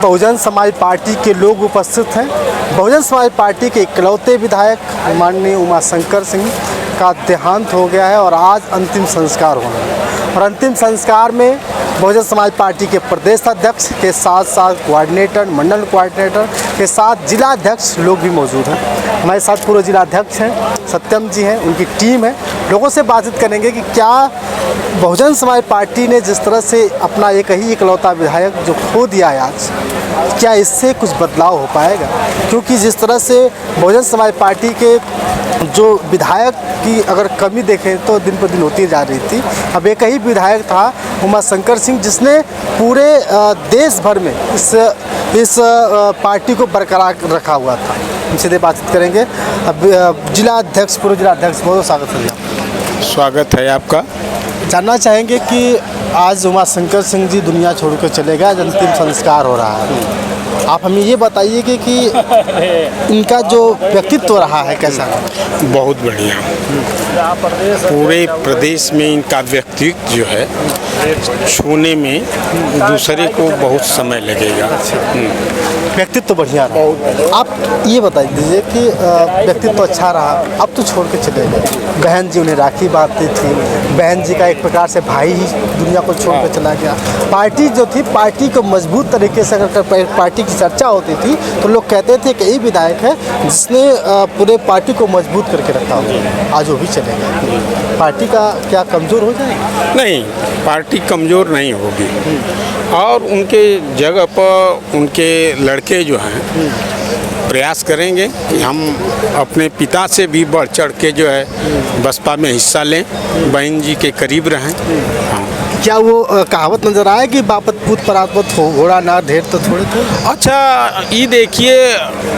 Bahujan Samaj party के लोग उपस्थित हैं। बहुजन समाज पार्टी के इकलौते विधायक माननीय उमाशंकर सिंह का देहांत हो गया है और आज अंतिम संस्कार होना है। और अंतिम संस्कार में बहुजन समाज पार्टी के प्रदेश अध्यक्ष के साथ साथ कोऑर्डिनेटर, मंडल कोऑर्डिनेटर के साथ जिलाध्यक्ष लोग भी मौजूद हैं। हमारे साथ पूर्व जिलाध्यक्ष हैं, सत्यम जी हैं, उनकी टीम है। लोगों से बातचीत करेंगे कि क्या बहुजन समाज पार्टी ने जिस तरह से अपना एक ही इकलौता विधायक जो खो दिया है आज, क्या इससे कुछ बदलाव हो पाएगा? क्योंकि जिस तरह से बहुजन समाज पार्टी के जो विधायक की अगर कमी देखें तो दिन पर दिन होती जा रही थी। अब एक ही विधायक था उमाशंकर सिंह, जिसने पूरे देश भर में इस पार्टी को बरकरार रखा हुआ था। हम सीधे बातचीत करेंगे। अब जिलाध्यक्ष, पूर्व जिलाध्यक्ष, बहुत स्वागत है। स्वागत है आपका। जानना चाहेंगे कि आज उमाशंकर सिंह जी दुनिया छोड़कर चले गए, आज अंतिम संस्कार हो रहा है। आप हमें ये बताइए कि इनका जो व्यक्तित्व रहा है कैसा? बहुत बढ़िया। पूरे प्रदेश में इनका व्यक्तित्व जो है छूने में दूसरे को बहुत समय लगेगा। व्यक्तित्व बढ़िया रहा। आप ये बता दीजिए कि व्यक्तित्व अच्छा रहा, अब तो छोड़ के चले गए। बहन जी उन्हें राखी बांधती थी, बहन जी का एक प्रकार से भाई ही दुनिया को छोड़ कर चला गया। पार्टी जो थी, पार्टी को मजबूत तरीके से अगर पार्टी की चर्चा होती थी तो लोग कहते थे कि यही विधायक है जिसने पूरे पार्टी को मजबूत करके रखा हो। आज वो भी चले गए। पार्टी का क्या कमज़ोर हो जाएगा? नहीं, पार्टी कमज़ोर नहीं होगी। और उनके जगह पर उनके लड़के जो हैं प्रयास करेंगे कि हम अपने पिता से भी बढ़ चढ़ के जो है बसपा में हिस्सा लें, बहन जी के करीब रहें। क्या वो कहावत नजर आए कि बापत पूत परापत हो, घोड़ा ना ढेर तो थोड़े थोड़े? अच्छा, ये देखिए,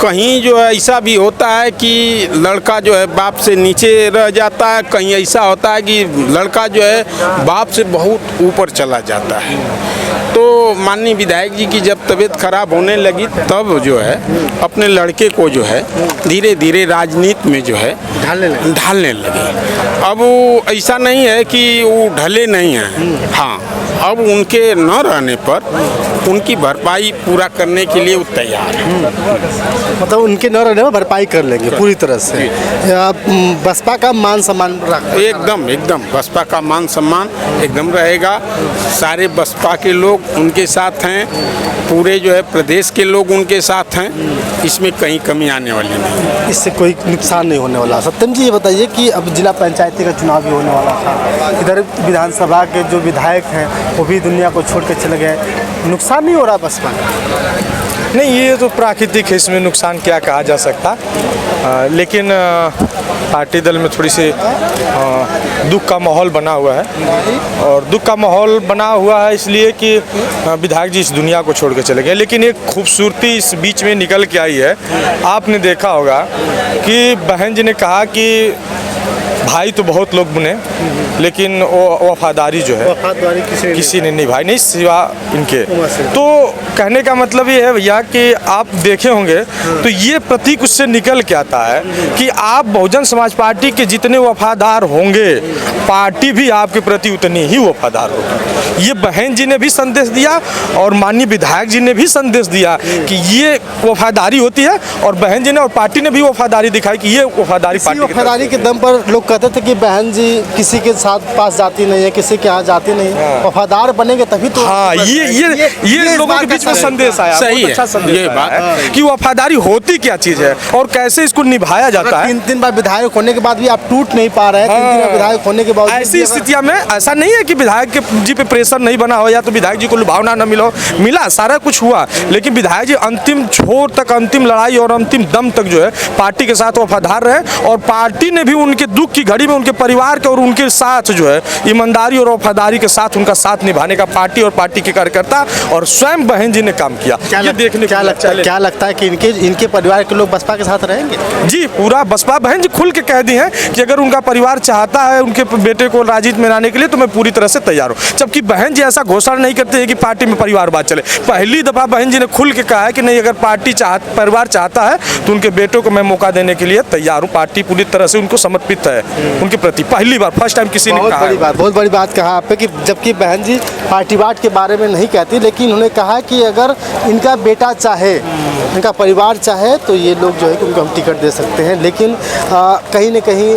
कहीं जो है ऐसा भी होता है कि लड़का जो है बाप से नीचे रह जाता है, कहीं ऐसा होता है कि लड़का जो है बाप से बहुत ऊपर चला जाता है। तो माननीय विधायक जी की जब तबीयत खराब होने लगी तब जो है अपने लड़के को जो है धीरे धीरे राजनीति में जो है ढालने लगे। अब वो ऐसा नहीं है कि वो ढले नहीं हैं। हाँ, अब उनके न रहने पर उनकी भरपाई पूरा करने के लिए वो तैयार है। मतलब उनके न रहने पर भरपाई कर लेंगे पूरी तरह से। बसपा का मान सम्मान एकदम बसपा का मान सम्मान एकदम रहेगा। सारे बसपा के लोग उनके साथ हैं, पूरे जो है प्रदेश के लोग उनके साथ हैं। इसमें कहीं कमी आने वाली नहीं, इससे कोई नुकसान नहीं होने वाला। सत्यम जी, ये बताइए कि अब जिला पंचायती का चुनाव भी होने वाला था, इधर विधानसभा के जो विधायक हैं वो भी दुनिया को छोड़ के चले गए, नुकसान नहीं हो रहा बसपा? नहीं, ये तो प्राकृतिक है, इसमें नुकसान क्या कहा जा सकता। लेकिन पार्टी दल में थोड़ी सी दुख का माहौल बना हुआ है। और दुख का माहौल बना हुआ है इसलिए कि विधायक जी इस दुनिया को छोड़ के चले गए। लेकिन एक खूबसूरती इस बीच में निकल के आई है। आपने देखा होगा कि बहन जी ने कहा कि भाई तो बहुत लोग बने, लेकिन वो वफादारी जो है किसी ने निभाई नहीं सिवा इनके। तो कहने का मतलब ये है भैया कि आप देखे होंगे तो ये प्रतीक उससे निकल के आता है कि आप बहुजन समाज पार्टी के जितने वफादार होंगे, पार्टी भी आपके प्रति उतनी ही वफादार होगी। ये बहन जी ने भी संदेश दिया और माननीय विधायक जी ने भी संदेश दिया कि ये वफादारी होती है। और बहन जी ने और पार्टी ने भी वफादारी दिखाई कि ये वफादारी के दम पर लोग कहते थे कि बहन जी किसी के साथ पास जाती नहीं है, किसी के यहाँ जाती नहीं है। वफादार बनेंगे तभी तो। हाँ, ये लोगों के बीच में संदेश आया। सही अच्छा संदेश ये बात है कि वफादारी होती क्या चीज है और कैसे इसको निभाया जाता है। 3 बार विधायक होने के बाद भी आप टूट नहीं पा रहे हैं। 3 बार विधायक होने के बाद ऐसी स्थितियां में ऐसा नहीं है कि विधायक जी पे प्रेशर नहीं बना हो या तो विधायक जी को लुभावना न मिला, सारा कुछ हुआ। लेकिन विधायक जी अंतिम छोर तक, अंतिम लड़ाई और अंतिम दम तक जो है पार्टी के साथ वफादार रहे। और पार्टी ने भी उनके दुख की घड़ी में उनके परिवार के और उनके साथ जो है ईमानदारी और वफादारी के साथ उनका साथ निभाने का पार्टी और पार्टी के कार्यकर्ता और स्वयं बहन जी ने काम किया। क्या लगता है कि इनके परिवार के लोग बसपा के साथ रहेंगे? जी, पूरा बसपा, बहन जी खुल के कह दी हैं कि अगर उनका परिवार चाहता है उनके बेटे को राजनीति में लाने के लिए तो मैं पूरी तरह से तैयार हूँ। जबकि बहन जी ऐसा घोषणा नहीं करते हैं कि पार्टी में परिवारवाद चले। पहली दफा बहन जी ने खुल के कहा है कि नहीं, अगर परिवार चाहता है तो उनके बेटों को मैं मौका देने के लिए तैयार हूँ। पार्टी पूरी तरह से उनको समर्पित है। उनके प्रति पहली बार फर्स्ट टाइम किसी ने बहुत कहा बड़ी है। बात, बहुत बड़ी बात कहा आप पे कि जबकि बहन जी पार्टीवाद के बारे में नहीं कहती, लेकिन उन्होंने कहा कि अगर इनका बेटा चाहे, इनका परिवार चाहे तो ये लोग जो है कि उनको हम टिकट दे सकते हैं। लेकिन कहीं न कहीं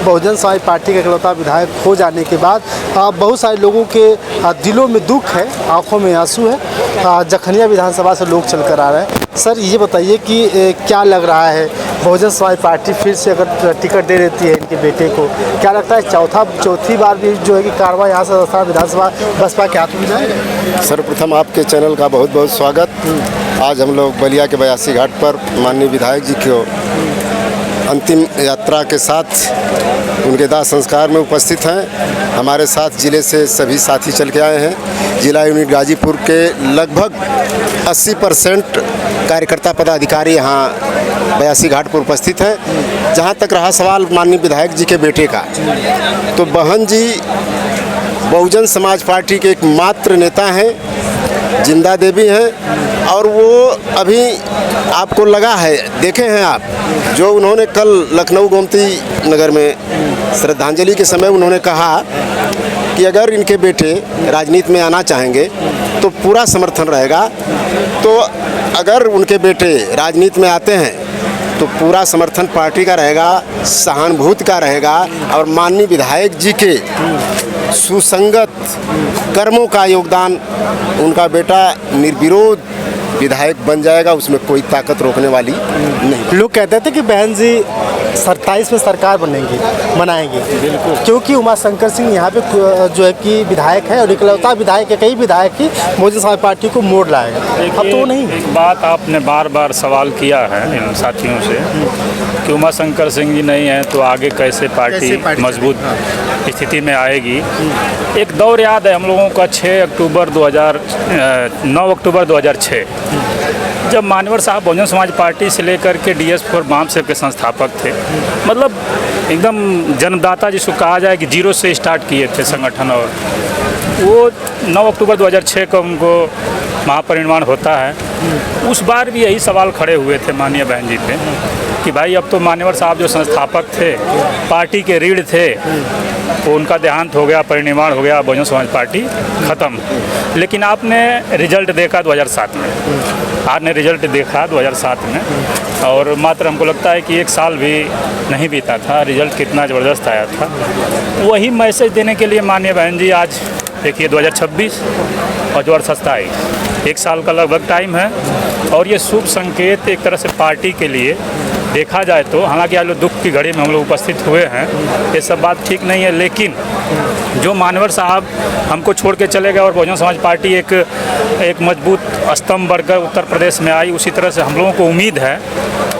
बहुजन समाज पार्टी का इकलौता विधायक हो जाने के बाद बहुत सारे लोगों के दिलों में दुख है, आंखों में आंसू है। जखनिया विधानसभा से लोग चल कर आ रहे हैं। सर ये बताइए कि क्या लग रहा है, बहुजन समाज पार्टी फिर से अगर टिकट दे देती है इनके बेटे को, क्या लगता है चौथी बार भी जो है कि कारवा यहाँ से राजस्थान विधानसभा बसपा के हाथ में जाएगा? सर्वप्रथम आपके चैनल का बहुत बहुत स्वागत। आज हम लोग बलिया के 82 घाट पर माननीय विधायक जी को अंतिम यात्रा के साथ उनके दाह संस्कार में उपस्थित हैं। हमारे साथ जिले से सभी साथी चल के आए हैं। जिला यूनिट गाजीपुर के लगभग 80% कार्यकर्ता पदाधिकारी यहाँ 82 घाट पर उपस्थित हैं। जहाँ तक रहा सवाल माननीय विधायक जी के बेटे का, तो बहन जी बहुजन समाज पार्टी के एकमात्र नेता हैं, जिंदा देवी हैं। और वो अभी आपको लगा है, देखे हैं आप, जो उन्होंने कल लखनऊ गोमती नगर में श्रद्धांजलि के समय उन्होंने कहा कि अगर इनके बेटे राजनीति में आना चाहेंगे तो पूरा समर्थन रहेगा। तो अगर उनके बेटे राजनीति में आते हैं तो पूरा समर्थन पार्टी का रहेगा, सहानुभूति का रहेगा और माननीय विधायक जी के सुसंगत कर्मों का योगदान उनका बेटा निर्विरोध विधायक बन जाएगा। उसमें कोई ताकत रोकने वाली नहीं। लोग कहते थे कि बहन जी 27 में सरकार बनाएंगे, बिल्कुल, क्योंकि उमाशंकर सिंह यहाँ पे जो है कि विधायक है और इकलौता विधायक है, कई विधायक ही बहुजन समाज पार्टी को मोड़ लाएगा। अब तो नहीं। एक बात आपने बार बार सवाल किया है इन साथियों से कि उमाशंकर सिंह जी नहीं है तो आगे कैसे पार्टी मजबूत स्थिति में आएगी। एक दौर याद है हम लोगों का 9 अक्टूबर 2006, जब मानवर साहब बहुजन समाज पार्टी से लेकर के DS4 वामसेव के संस्थापक थे। मतलब एकदम जन्मदाता जिसको कहा जाए कि जीरो से स्टार्ट किए थे संगठन। और वो 9 अक्टूबर 2006 को उनको महापरिनिर्वाण होता है। उस बार भी यही सवाल खड़े हुए थे माननीय बहन जी पे कि भाई अब तो मान्यवर साहब जो संस्थापक थे, पार्टी के रीढ़ थे, वो उनका देहांत हो गया, परिनिर्वाण हो गया, बहुजन समाज पार्टी ख़त्म। लेकिन आपने रिजल्ट देखा 2007 में, आपने रिजल्ट देखा 2007 में, और मात्र हमको लगता है कि 1 साल भी नहीं बीता था, रिजल्ट कितना ज़बरदस्त आया था। वही मैसेज देने के लिए माननीय बहन जी आज देखिए 2026 और 2027 1 साल का लगभग टाइम है। और ये शुभ संकेत एक तरह से पार्टी के लिए देखा जाए तो, हालांकि आज लोग दुख की घड़ी में हम लोग उपस्थित हुए हैं, ये सब बात ठीक नहीं है, लेकिन जो मानवर साहब हमको छोड़ के चले गए और बहुजन समाज पार्टी एक मजबूत स्तंभ बनकर उत्तर प्रदेश में आई, उसी तरह से हम लोगों को उम्मीद है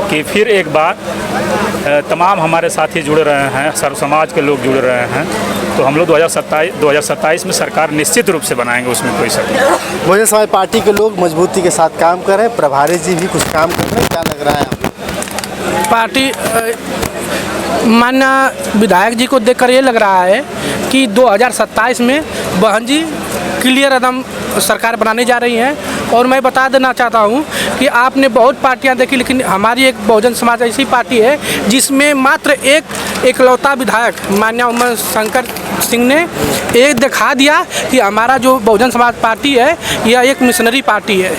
कि फिर एक बार तमाम हमारे साथी जुड़ रहे हैं, सर्व समाज के लोग जुड़ रहे हैं, तो हम लोग 2027 में सरकार निश्चित रूप से बनाएंगे, उसमें कोई शक नहीं। बहुजन समाज पार्टी के लोग मजबूती के साथ काम कर रहे हैं, प्रभारी जी भी कुछ काम कर रहे हैं, क्या लग रहा है आपको? पार्टी माननीय विधायक जी को देखकर ये लग रहा है कि 2027 में बहन जी क्लियर एकदम सरकार बनाने जा रही हैं। और मैं बता देना चाहता हूं कि आपने बहुत पार्टियां देखी, लेकिन हमारी एक बहुजन समाज ऐसी पार्टी है जिसमें मात्र एक इकलौता विधायक माननीय उमाशंकर सिंह ने एक दिखा दिया कि हमारा जो बहुजन समाज पार्टी है यह एक मिशनरी पार्टी है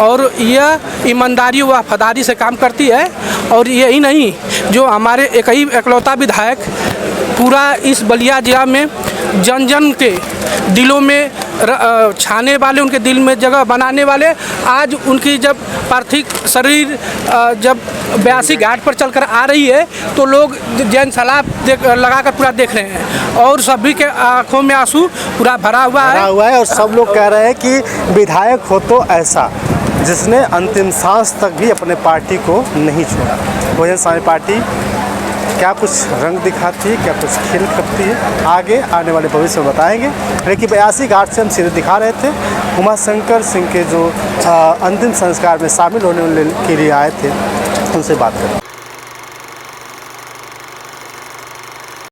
और यह ईमानदारी व वफादारी से काम करती है। और यही नहीं, जो हमारे एक ही इकलौता विधायक पूरा इस बलिया जिला में जन जन के दिलों में छाने वाले, उनके दिल में जगह बनाने वाले, आज उनकी जब पार्थिव शरीर जब 82 घाट पर चलकर आ रही है तो लोग जैन सलाब लगाकर पूरा देख रहे हैं और सभी के आंखों में आंसू पूरा भरा हुआ है और सब लोग कह रहे हैं कि विधायक हो तो ऐसा, जिसने अंतिम सांस तक भी अपने पार्टी को नहीं छोड़ा। बहुजन समाज पार्टी क्या कुछ रंग दिखाती है, क्या कुछ खेल करती है, आगे आने वाले भविष्य में बताएंगे। लेकिन 82 घाट से हम सीधे दिखा रहे थे उमाशंकर सिंह के जो अंतिम संस्कार में शामिल होने के लिए आए थे, उनसे बात करें।